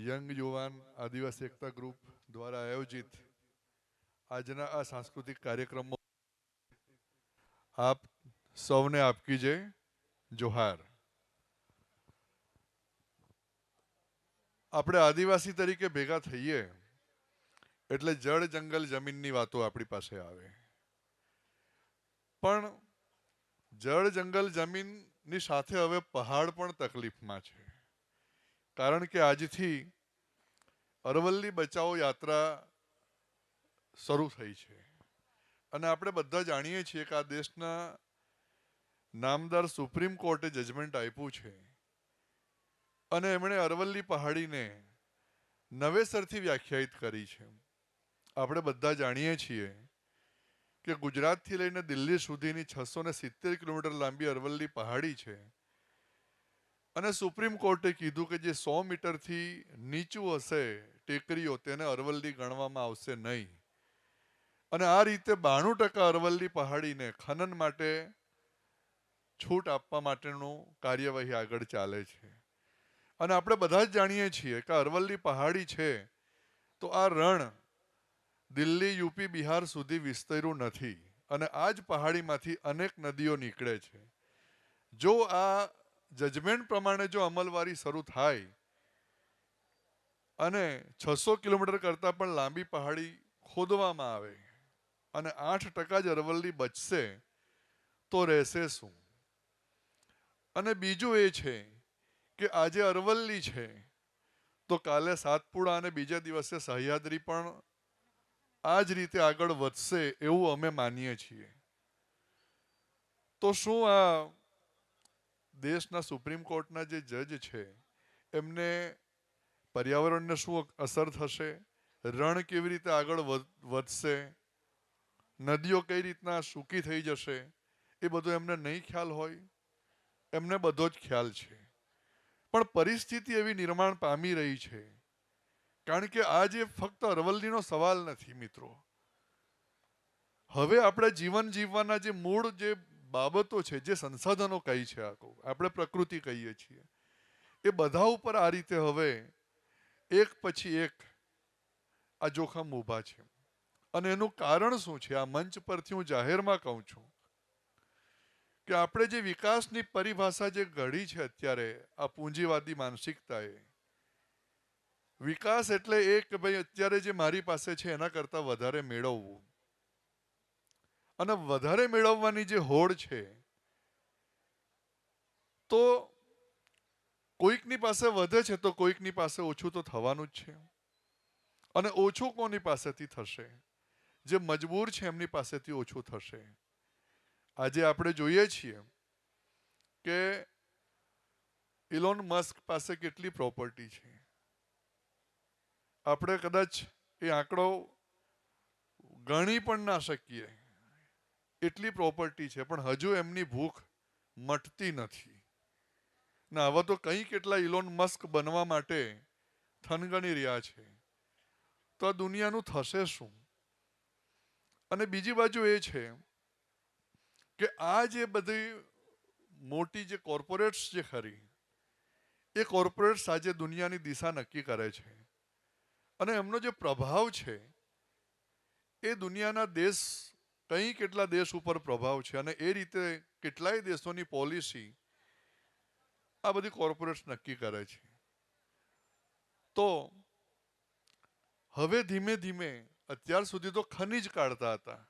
Young યુવાન આદિવાસી એકતા group દ્વારા આયોજિત આજના આ સાંસ્કૃતિક કાર્યક્રમમાં આપ સૌને આપકી જય, જોહાર. આપણે આદિવાસી તરીકે ભેગા થઈએ એટલે જળ જંગલ જમીનની વાતો આપણી પાસે આવે. પણ જળ જંગલ જમીનની સાથે હવે પહાડ પણ તકલીફમાં છે. કારણ કે આજથી અરવલ્લી બચાવો યાત્રા શરૂ થઈ છે. અને આપણે બધા જાણીએ છીએ કે આ દેશના નામદાર સુપ્રીમ કોર્ટે જજમેન્ટ આપ્યું છે અને એમણે અરવલ્લી પહાડીને નવેસરથી વ્યાખ્યાયિત કરી છે. આપણે બધા જાણીએ છીએ કે ગુજરાતથી લઈને દિલ્હી સુધીની 670 કિલોમીટર લાંબી અરવલ્લી પહાડી છે. અને સુપ્રીમ કોર્ટે કીધું કે જે 100 મીટરથી નીચું હશે ટેકરીઓ તેને અરવલ્લી ગણવામાં આવશે નહીં. અને આ રીતે 92% અરવલ્લી પહાડીને ખનન માટે છૂટ આપવા માટેનું કાર્યવાહી આગળ ચાલે છે. અને આપણે બધા જ જાણીએ છીએ કે અરવલ્લી પહાડી છે તો આ રણ દિલ્હી, યુપી, બિહાર સુધી વિસ્તર્યું નથી. અને આ જ પહાડીમાંથી અનેક નદીઓ નીકળે છે. જો આ જજમેન્ટ પ્રમાણે જો અમલવારી શરૂ થાય અને 600 કિલોમીટર કરતાં પણ લાંબી પહાડી ખોદવામાં આવે અને 8% જ અરવલ્લી બચશે તો રહેશે શું? અને બીજું એ છે કે આજે અરવલ્લી છે તો કાલે સાતપુડા અને બીજા દિવસે સહ્યાદ્રી પણ આ જ રીતે આગળ વધશે એવું અમે માનીએ છીએ. તો શું આ દેશના સુપ્રીમ કોર્ટના જે જજ છે એમને પર્યાવરણને શું અસર થશે? રણ કેવી રીતે આગળ વધશે? નદીઓ કઈ રીતના સૂકી થઈ જશે? એ બધું એમને નહીં ખ્યાલ હોય? એમને બધો જ ખ્યાલ છે. પણ પરિસ્થિતિ એવી નિર્માણ પામી રહી છે. કારણ કે આ જે ફક્ત અરવલ્લીનો સવાલ નથી મિત્રો. હવે આપણે જીવન જીવવાના જે મૂળ જે બાબતો છે, જે સંસાધનો કઈ છે, આપણે પ્રકૃતિ કહીએ છીએ, એ બધા ઉપર આ રીતે હવે એક પછી એક આ જોખમ ઊભા છે. અને એનું કારણ શું છે? આ મંચ પરથી હું જાહેરમાં કહું છું કે આપણે જે વિકાસની પરિભાષા જે ઘડી છે અત્યારે આ પૂંજીવાદી માનસિકતાએ, વિકાસ એટલે એ કે ભાઈ અત્યારે જે મારી પાસે છે એના કરતાં વધારે મેળવવું. અને વધારે મેળવવાની જે હોડ છે તો કોઈકની પાસે વધે છે તો કોઈકની પાસે ઓછું તો થવાનું જ છે. અને ઓછું કોની પાસેથી થશે? જે મજબૂર છે એમની પાસેથી ઓછું થશે. આજે આપણે જોઈએ છીએ કે ઇલોન મસ્ક પાસે કેટલી પ્રોપર્ટી છે. આપણે કદાચ એ આંકડો ગણી પણ ના શકીએ એટલી પ્રોપર્ટી છે, પણ હજુ એમની ભૂખ મટતી નથી. ને આવા તો કંઈ કેટલા ઇલોન મસ્ક બનવા માટે થનગણી રહ્યા છે. તો આ દુનિયાનું થશે શું? અને બીજી બાજુ એ છે કે આ જે બધી મોટી જે કોર્પોરેટ્સ જે ખરી એ કોર્પોરેટ્સ આજે દુનિયાની દિશા નક્કી કરે છે. અને એમનો જે પ્રભાવ છે એ દુનિયાના દેશ કંઈ કેટલા દેશ ઉપર પ્રભાવ છે. અને એ રીતે કેટલાય દેશોની પોલિસી આ બધી કોર્પોરેટ્સ નક્કી કરે છે. તો હવે ધીમે ધીમે, અત્યાર સુધી તો ખનીજ કાઢતા હતા,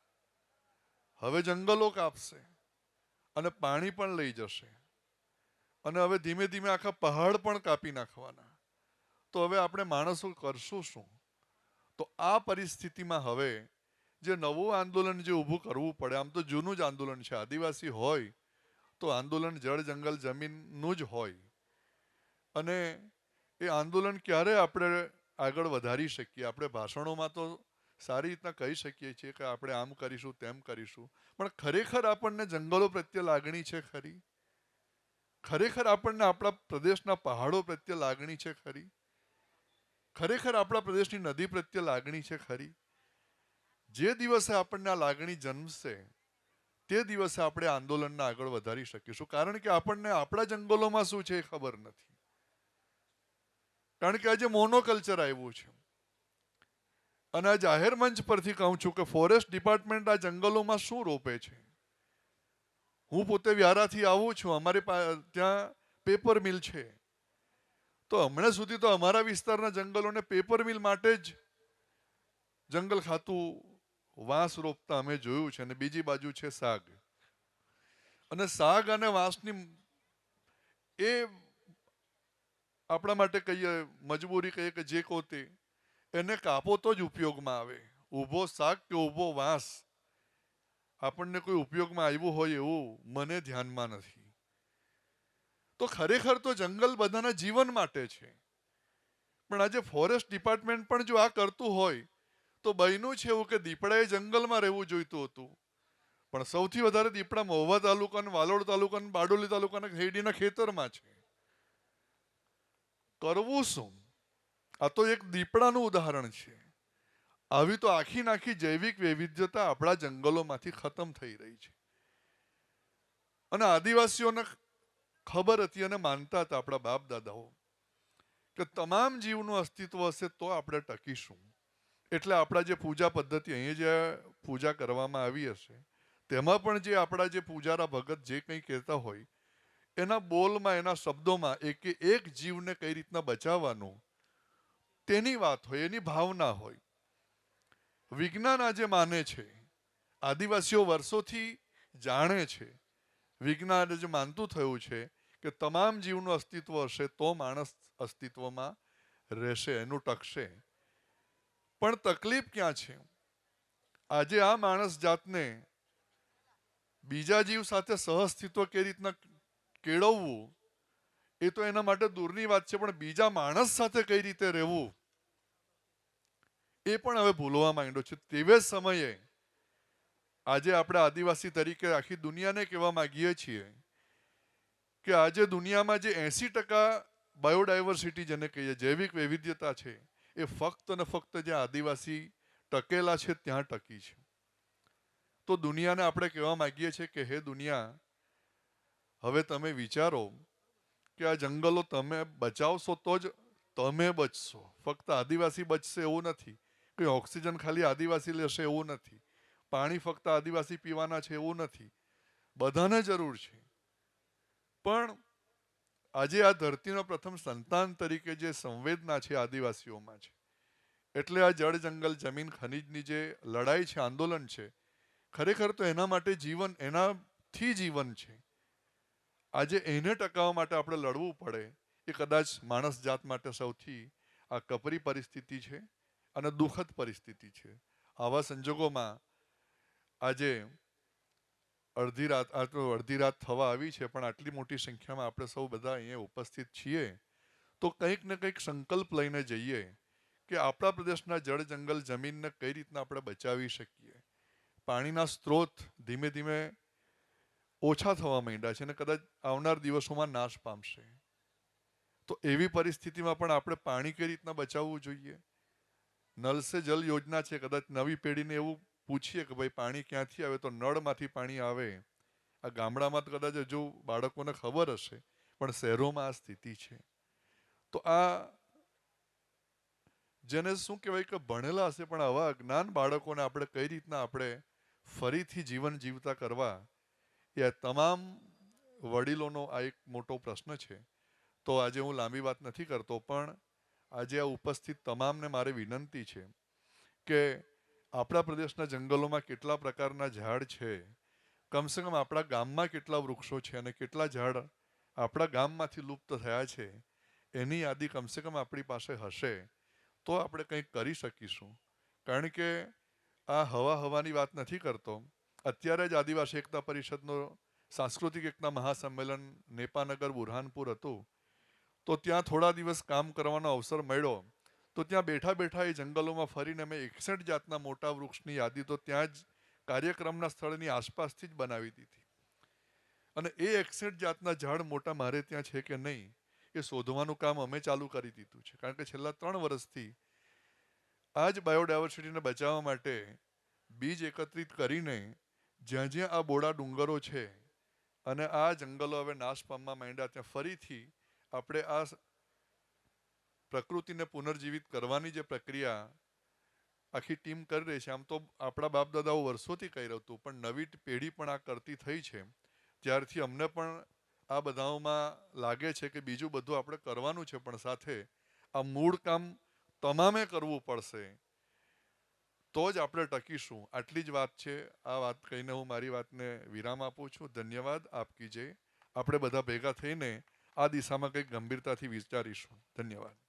હવે જંગલો કાપશે અને પાણી પણ લઈ જશે. અને હવે ધીમે ધીમે આખા પહાડ પણ કાપી નાખવાના. તો હવે આપણે માણસો કરશું શું? તો આ પરિસ્થિતિમાં હવે જે નવું આંદોલન જે ઊભું કરવું પડે, આમ તો જૂનું જ આંદોલન છે. આદિવાસી હોય તો આંદોલન જળ જંગલ જમીનનું જ હોય. અને એ આંદોલન ક્યારે આપણે આગળ વધારી શકીએ? આપણે ભાષણોમાં તો સારી રીતના કહી શકીએ છીએ કે આપણે આમ કરીશું તેમ કરીશું, પણ ખરેખર આપણને જંગલો પ્રત્યે લાગણી છે ખરી? ખરેખર આપણને આપણા પ્રદેશના પહાડો પ્રત્યે લાગણી છે ખરી? ખરેખર આપણા પ્રદેશની નદી પ્રત્યે લાગણી છે ખરી? જે દિવસે આપણને આ લાગણી જન્મશે તે દિવસે આપણે આંદોલનને આગળ વધારી શકીશું. કારણ કે આપણને આપણા જંગલોમાં શું છે એ ખબર નથી. કારણ કે આજે મોનોકલ્ચર આવ્યું છે. અને આ જાહેર મંચ પરથી કહું છું કે ફોરેસ્ટ ડિપાર્ટમેન્ટ આ જંગલોમાં શું રોપે છે. હું પોતે વ્યારાથી આવું છું, અમારી ત્યાં પેપર મિલ છે. તો હમણાં સુધી તો અમારા વિસ્તારના જંગલોને પેપર મિલ માટે જ જંગલ ખાતું વાંસ રોપતા અમે જોયું છે. અને બીજી બાજુ છે સાગ. અને સાગ અને વાંસની એ આપણા માટે કહીએ મજબૂરી કહીએ કે જે કહો તે, એને કાપો તો જ ઉપયોગમાં આવે. ઊભો શાક કે ઊભો વાંસ આપણને કોઈ ઉપયોગમાં આવ્યું હોય એવું મને ધ્યાનમાં નથી. તો ખરેખર તો જંગલ બધાના જીવન માટે છે. પણ આજે ફોરેસ્ટ ડિપાર્ટમેન્ટ પણ જો આ કરતું હોય તો બન્યું છે એવું કે દીપડાએ જંગલમાં રહેવું જોઈતું હતું. પણ સૌથી વધારે દીપડા મહુવા તાલુકા, વાલોડ તાલુકા, બારડોલી તાલુકાના ખેડીના ખેતરમાં છે. કરવું શું? આ તો એક દીપડાનું ઉદાહરણ છે. આવી તો આખી નાખી જૈવિક વૈવિધ્યતા આપણા જંગલોમાંથી ખતમ થઈ રહી છે. અને આદિવાસીઓને ખબર હતી અને માનતા હતા આપણા બાપ દાદાઓ કે તમામ જીવનું અસ્તિત્વ હશે તો આપણે ટકીશું. એટલે આપણા જે પૂજા પદ્ધતિ અહીં જે પૂજા કરવામાં આવી હશે તેમાં પણ જે આપણા જે પૂજારા ભગત જે કંઈ કહેતા હોય એના બોલમાં, એના શબ્દોમાં એક જીવને કઈ રીતના બચાવવાનું તેની વાત હોય, એની ભાવના હોય. વિજ્ઞાન આજે માને છે, આદિવાસીઓ વર્ષોથી જાણે છે, વિજ્ઞાન આજે માનતું થયું છે કે તમામ જીવનું અસ્તિત્વ હશે તો માણસ અસ્તિત્વમાં રહેશે, એનું ટકશે. પણ તકલીફ ક્યાં છે? આજે આ માણસ જાતને બીજા જીવ સાથે સહઅસ્તિત્વ કઈ રીતના કેળવવું એ તો એના માટે દૂરની વાત છે, પણ બીજા માણસ સાથે કઈ રીતે રહેવું એ પણ હવે ભૂલવા માંડ્યો છે. તેવે જ સમયે આજે આપણે આદિવાસી તરીકે આખી દુનિયાને કહેવા માંગીએ છીએ કે આજે દુનિયામાં જે 80% બાયોડાયવર્સિટી જેને કહીએ જૈવિક વૈવિધ્યતા છે એ ફક્ત ને ફક્ત જ્યાં આદિવાસી ટકેલા છે ત્યાં ટકી છે. તો દુનિયાને આપણે કહેવા માંગીએ છીએ કે હે દુનિયા, હવે તમે વિચારો કે આ જંગલો તમે બચાવશો તો જ તમે બચશો. ફક્ત આદિવાસી બચશે એવું નથી, કે ઓક્સિજન ખાલી આદિવાસી લેશે એવું નથી, પાણી ફક્ત આદિવાસી પીવાના છે એવું નથી, બધાને જરૂર છે. પણ આજે આ ધરતીનો પ્રથમ સંતાન તરીકે જે સંવેદના છે આદિવાસીઓમાં છે. એટલે આ જળ જંગલ જમીન ખનીજની જે લડાઈ છે, આંદોલન છે, ખરેખર તો એના માટે જીવન, એનાથી જીવન છે. આજે એને ટકાવવા માટે આપણે લડવું પડે એ કદાચ માણસ જાત માટે સૌથી આ કપરી પરિસ્થિતિ છે અને દુઃખદ પરિસ્થિતિ છે. આવા સંજોગોમાં આજે અડધી રાત થવા આવી છે, પણ આટલી મોટી સંખ્યામાં આપણે સૌ બધા અહીંયા ઉપસ્થિત છીએ તો કંઈક ને કંઈક સંકલ્પ લઈને જઈએ કે આપણા પ્રદેશના જળ જંગલ જમીનને કઈ રીતના આપણે બચાવી શકીએ. પાણીના સ્ત્રોત ધીમે ધીમે ઓછા થવા માંડ્યા છે અને કદાચ આવનાર દિવસોમાં નાશ પામશે. તો એવી પરિસ્થિતિમાં પણ આપણે પાણી કઈ રીતના બચાવવું જોઈએ. નલ સે જલ યોજના છે, કદાચ નવી પેઢીને એવું પૂછીએ કે ભાઈ પાણી ક્યાંથી આવે તો નળમાંથી પાણી આવે. આ ગામડામાં તો કદાચ હજુ બાળકોને ખબર હશે, પણ શહેરોમાં આ સ્થિતિ છે. તો આ જેને શું કહેવાય કે ભણેલા હશે પણ આવા અજ્ઞાન બાળકોને આપણે કઈ રીતના આપણે ફરીથી જીવન જીવતા કરવા, એ તમામ વડીલોનો આ એક મોટો પ્રશ્ન છે. તો આજે હું લાંબી વાત નથી કરતો, પણ આજે આ ઉપસ્થિત તમામને મારી વિનંતી છે કે આપણા પ્રદેશના જંગલોમાં કેટલા પ્રકારના ઝાડ છે, કમસે કમ આપણા ગામમાં કેટલા વૃક્ષો છે અને કેટલા ઝાડ આપણા ગામમાંથી લુપ્ત થયા છે એની યાદી કમસે કમ આપણી પાસે હશે તો આપણે કંઈક કરી શકીશું. કારણ કે આ હવાની વાત નથી કરતો. અત્યારે જ આદિવાસી એકતા પરિષદનો સાંસ્કૃતિક એકતા મહાસંમેલન નેપાનગર બુરહાનપુર હતું, તો ત્યાં થોડા દિવસ કામ કરવાનો અવસર મળ્યો. તો ત્યાં બેઠા બેઠા એ જંગલોમાં ફરીને મેં 61 જાતના મોટા વૃક્ષની યાદી તો ત્યાં જ કાર્યક્રમના સ્થળની આસપાસથી જ બનાવી દીધી. અને એ 61 જાતના ઝાડ મોટા મારે ત્યાં છે કે નહીં એ શોધવાનું કામ અમે ચાલુ કરી દીધું છે. કારણ કે છેલ્લા 3 વર્ષથી આ જ બાયોડાયવર્સિટીને બચાવવા માટે બીજ એકત્રિત કરીને જ્યાં જ્યાં આ બોડા ડુંગરો છે અને આ જંગલો હવે નાશ પામવા માંડ્યા ત્યાં ફરીથી આપણે આ પ્રકૃતિને પુનર્જીવિત કરવાની જે પ્રક્રિયા આખી ટીમ કરી રહી છે, આમ તો આપણા બાપ દાદાઓ વર્ષોથી કરી રહ્યું હતું, પણ નવી પેઢી પણ આ કરતી થઈ છે. ત્યારથી અમને પણ આ બધાઓમાં લાગે છે કે બીજું બધું આપણે કરવાનું છે, પણ સાથે આ મૂળ કામ તમામે કરવું પડશે, તો જ આપણે ટકીશું. આટલી જ વાત છે. આ વાત કહીને હું મારી વાતને વિરામ આપું છું. ધન્યવાદ. આપકી જય. આપણે બધા ભેગા થઈને આ દિશામાં કંઈક ગંભીરતાથી વિચારીશું. ધન્યવાદ.